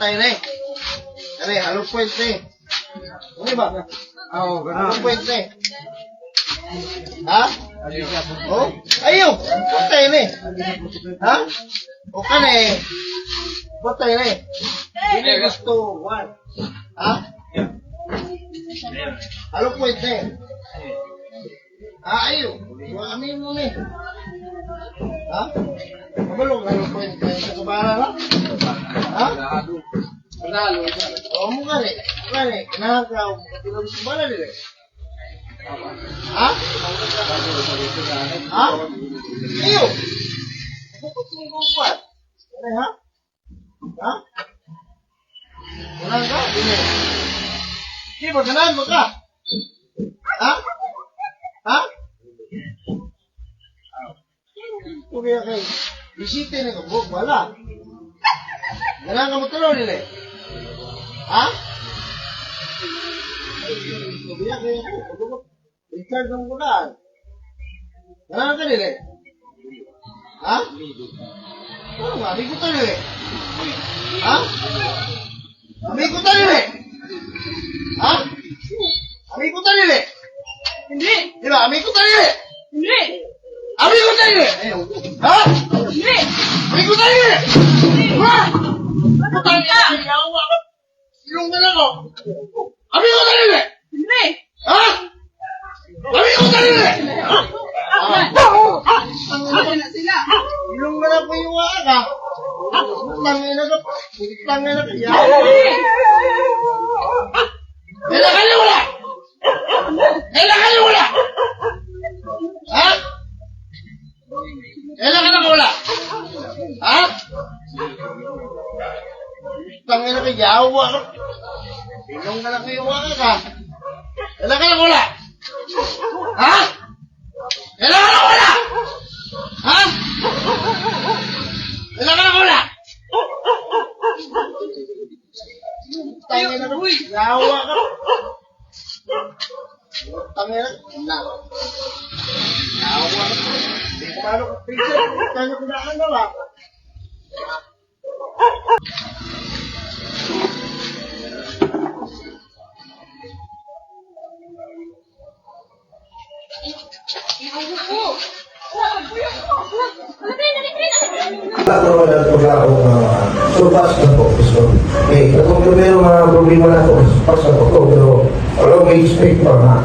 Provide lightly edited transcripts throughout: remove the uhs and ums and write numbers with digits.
patay na eh. Kani, halong point na eh. Ano ba? Oo, Halong point na eh. Ha? Oh? Ayaw! Patay na eh. Ha? O ka na eh. Patay na eh. Hindi gusto. What? Ha? Halong point na eh. Ayaw. Amin mo na eh. Ha? Kabalong halong point na eh. Sa kabara na? Ha? Panalo. O mo ka rin. Kinakaw. Kinakaw sa bala nila eh. Ha? Ha? Ayaw. Bukod sa mga upat. Ano ha? Ha? Ganaan ka? Hindi ba ganaan mo ka? Ha? Ha? Kuya kay bisite na ka buhok bala. Ganaan ka mo tuloy nila eh. Ha? Kuya kay Richard ng bulaan. Ganaan ka nila eh. Ha? Ano nga? Amigo tayo nila eh. Ha? Amigo tayo nila eh. Ha? Amigo tayo nila eh. Hindi! Di ba? Amigo tayo nila eh. Hindi! Amigo tayo nila eh. Ha? Hindi! Amigo tayo nila eh. Ha? Patay ka! Silong na lang ako. Amigo tayo nila eh. Hindi! Ha? Amigo tayo nila eh. Patay na sila! Silong na lang po yung ka. Tangin na ka. Tangin na ka. Kailangan niyo wala! Kailangan niyo wala! Ha? Kailangan na wala! Ha? Tangin na ka. Yawa ka. Silong na lang po yung ka. Kailangan na wala! Ha? Kailangan na wala! Ha? Kailangan na wala! Tangin na ka. Yawa ka. Tangin na. Yawa ka. Hindi ko paano ka pizza. Hindi ko kinaan na ba? Ako na ito lang surpass na po. So, kung yung mga problema na ito, surpass na po. Pero, wala may expect pa na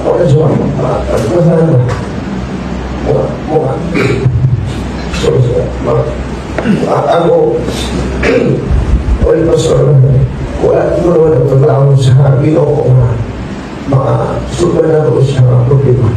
wala siya. Mukha. So, ako, wala pa sir, wala naman ang trabaho sa Ginoo mga super na ito siya problema.